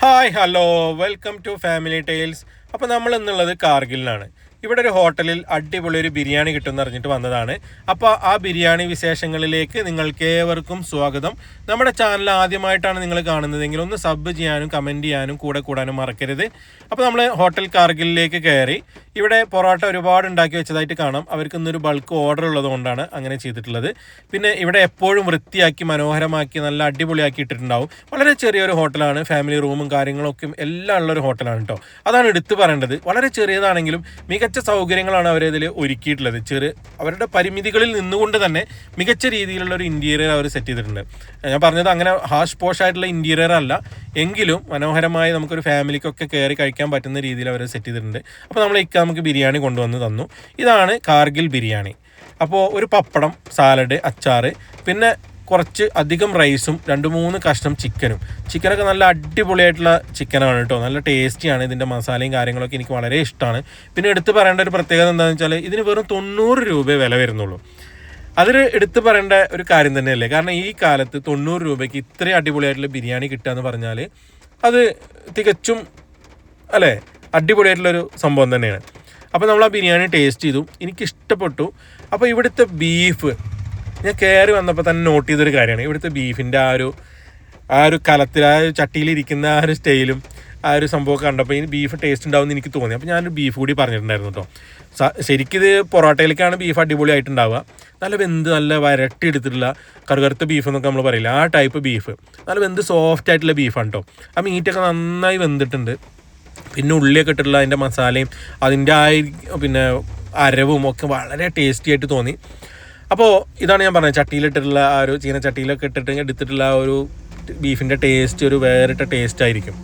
Hi hello welcome to family tales. അപ്പോൾ നമ്മൾ ഇന്നുള്ളത് കാർഗിലിലാണ്. ഇവിടെ ഒരു ഹോട്ടലിൽ അടിപൊളി ഒരു ബിരിയാണി കിട്ടുമെന്ന് അറിഞ്ഞിട്ട് വന്നതാണ്. അപ്പോൾ ആ ബിരിയാണി വിശേഷങ്ങളിലേക്ക് നിങ്ങൾക്ക് ഏവർക്കും സ്വാഗതം. നമ്മുടെ ചാനൽ ആദ്യമായിട്ടാണ് നിങ്ങൾ കാണുന്നതെങ്കിൽ ഒന്ന് സബ് ചെയ്യാനും കമൻറ്റ് ചെയ്യാനും കൂടെ കൂടാനും മറക്കരുത്. അപ്പോൾ നമ്മൾ ഹോട്ടൽ കാർഗിലിലേക്ക് കയറി. ഇവിടെ പൊറോട്ട ഒരുപാട് ഉണ്ടാക്കി വെച്ചതായിട്ട് കാണാം. അവർക്ക് ഇന്നൊരു ബൾക്ക് ഓർഡർ ഉള്ളത് കൊണ്ടാണ് അങ്ങനെ ചെയ്തിട്ടുള്ളത്. പിന്നെ ഇവിടെ എപ്പോഴും വൃത്തിയാക്കി മനോഹരമാക്കി നല്ല അടിപൊളിയാക്കി ഇട്ടിട്ടുണ്ടാവും. വളരെ ചെറിയൊരു ഹോട്ടലാണ്. ഫാമിലി റൂമും കാര്യങ്ങളൊക്കെ എല്ലാം ഉള്ളൊരു ഹോട്ടലാണ് കേട്ടോ. അതാണ് എടുത്തു പറയേണ്ടത്. വളരെ ചെറിയതാണെങ്കിലും മികച്ച സൗകര്യങ്ങളാണ് അവരിതിൽ ഒരുക്കിയിട്ടുള്ളത്. അവരുടെ പരിമിതികളിൽ നിന്നുകൊണ്ട് തന്നെ മികച്ച രീതിയിലുള്ള ഒരു ഇൻറ്റീരിയർ അവർ സെറ്റ് ചെയ്തിട്ടുണ്ട്. ഞാൻ പറഞ്ഞത് അങ്ങനെ ഹാഷ് പോഷ് ആയിട്ടുള്ള ഇൻറ്റീരിയർ അല്ല, എങ്കിലും മനോഹരമായി നമുക്കൊരു ഫാമിലിക്കൊക്കെ കയറി കഴിക്കാൻ പറ്റുന്ന രീതിയിൽ അവർ സെറ്റ് ചെയ്തിട്ടുണ്ട്. അപ്പോൾ നമുക്ക് ബിരിയാണി കൊണ്ടുവന്ന് തന്നു. ഇതാണ് കാർഗിൽ ബിരിയാണി. അപ്പോൾ ഒരു പപ്പടം, സാലഡ്, അച്ചാറ്, പിന്നെ കുറച്ച് അധികം റൈസും 2-3 കഷ്ണം ചിക്കനൊക്കെ നല്ല അടിപൊളിയായിട്ടുള്ള ചിക്കനാണ് കേട്ടോ. നല്ല ടേസ്റ്റിയാണ്. ഇതിൻ്റെ മസാലയും കാര്യങ്ങളൊക്കെ എനിക്ക് വളരെ ഇഷ്ടമാണ്. പിന്നെ എടുത്ത് പറയേണ്ട ഒരു പ്രത്യേകത എന്താണെന്ന് വെച്ചാൽ ഇതിന് വെറും 90 രൂപ വില വരുന്നുള്ളൂ. അതൊരു എടുത്ത് പറയേണ്ട ഒരു കാര്യം തന്നെയല്ലേ. കാരണം ഈ കാലത്ത് 90 രൂപയ്ക്ക് ഇത്രയും അടിപൊളിയായിട്ടുള്ള ബിരിയാണി കിട്ടുക എന്ന് പറഞ്ഞാൽ അത് തികച്ചും അല്ലേ അടിപൊളിയായിട്ടുള്ളൊരു സംഭവം തന്നെയാണ്. അപ്പോൾ നമ്മൾ ആ ബിരിയാണി ടേസ്റ്റ് ചെയ്തു, എനിക്കിഷ്ടപ്പെട്ടു. അപ്പോൾ ഇവിടുത്തെ ബീഫ് ഞാൻ കയറി വന്നപ്പോൾ തന്നെ നോട്ട് ചെയ്തൊരു കാര്യമാണ്. ഇവിടുത്തെ ബീഫിൻ്റെ ആ ഒരു കലത്തിൽ ആ ഒരു ചട്ടിയിലിരിക്കുന്ന ആ ഒരു സ്റ്റൈലും ആ ഒരു സംഭവമൊക്കെ കണ്ടപ്പോൾ ഈ ബീഫ് ടേസ്റ്റ് ഉണ്ടാവുമെന്ന് എനിക്ക് തോന്നി. അപ്പോൾ ഞാനൊരു ബീഫ് കൂടി പറഞ്ഞിട്ടുണ്ടായിരുന്നു കേട്ടോ. ശരിക്കിത് പൊറോട്ടയിലേക്കാണ് ബീഫ് അടിപൊളിയായിട്ടുണ്ടാവുക. നല്ല വെന്ത് നല്ല വരട്ടി എടുത്തിട്ടുള്ള കറുകറുത്ത ബീഫ് എന്നൊക്കെ നമ്മൾ പറയില്ല, ആ ടൈപ്പ് ബീഫ്. നല്ല വെന്ത് സോഫ്റ്റ് ആയിട്ടുള്ള ബീഫാണ് കേട്ടോ. ആ മീറ്റൊക്കെ നന്നായി വെന്തിട്ടുണ്ട്. പിന്നെ ഉള്ളിയൊക്കെ ഇട്ടിട്ടുള്ള അതിൻ്റെ മസാലയും അതിൻ്റെ പിന്നെ അരവും ഒക്കെ വളരെ ടേസ്റ്റി ആയിട്ട് തോന്നി. അപ്പോൾ ഇതാണ് ഞാൻ പറഞ്ഞത്, ചട്ടിയിലിട്ടിട്ടുള്ള ആ ഒരു ചട്ടിയിലൊക്കെ എടുത്തിട്ടുള്ള ആ ഒരു ബീഫിൻ്റെ ടേസ്റ്റ് ഒരു വേറിട്ട ടേസ്റ്റ് ആയിരിക്കും.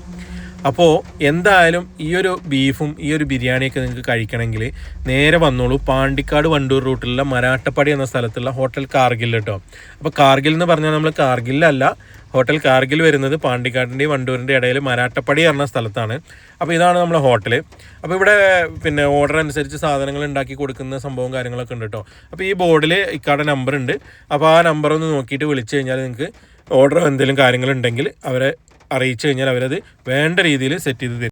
അപ്പോൾ എന്തായാലും ഈ ഒരു ബീഫും ഈ ഒരു ബിരിയാണിയൊക്കെ നിങ്ങൾക്ക് കഴിക്കണമെങ്കിൽ നേരെ വന്നോളൂ. പാണ്ടിക്കാട് വണ്ടൂർ റൂട്ടിലുള്ള മരാട്ടപ്പടി എന്ന സ്ഥലത്തുള്ള ഹോട്ടൽ കാർഗിൽ കേട്ടോ. അപ്പോൾ കാർഗിൽ എന്ന് പറഞ്ഞാൽ നമ്മൾ കാർഗിലല്ല, ഹോട്ടൽ കാർഗിൽ വരുന്നത് പാണ്ടിക്കാടിൻ്റെയും വണ്ടൂരിൻ്റെ ഇടയിൽ മരാട്ടപ്പടി പറഞ്ഞ സ്ഥലത്താണ്. അപ്പോൾ ഇതാണ് നമ്മളെ ഹോട്ടൽ. അപ്പോൾ ഇവിടെ പിന്നെ ഓർഡർ അനുസരിച്ച് സാധനങ്ങൾ ഉണ്ടാക്കി കൊടുക്കുന്ന സംഭവം കാര്യങ്ങളൊക്കെ ഉണ്ട് കേട്ടോ. അപ്പോൾ ഈ ബോർഡിൽ ഇക്കാടെ നമ്പർ ഉണ്ട്. അപ്പോൾ ആ നമ്പർ ഒന്ന് നോക്കിയിട്ട് വിളിച്ചു കഴിഞ്ഞാൽ നിങ്ങൾക്ക് ഓർഡർ എന്തെങ്കിലും കാര്യങ്ങളുണ്ടെങ്കിൽ അവരെ അറിയിച്ചു കഴിഞ്ഞാൽ അവരത് വേണ്ട രീതിയിൽ സെറ്റ് ചെയ്ത് തരും.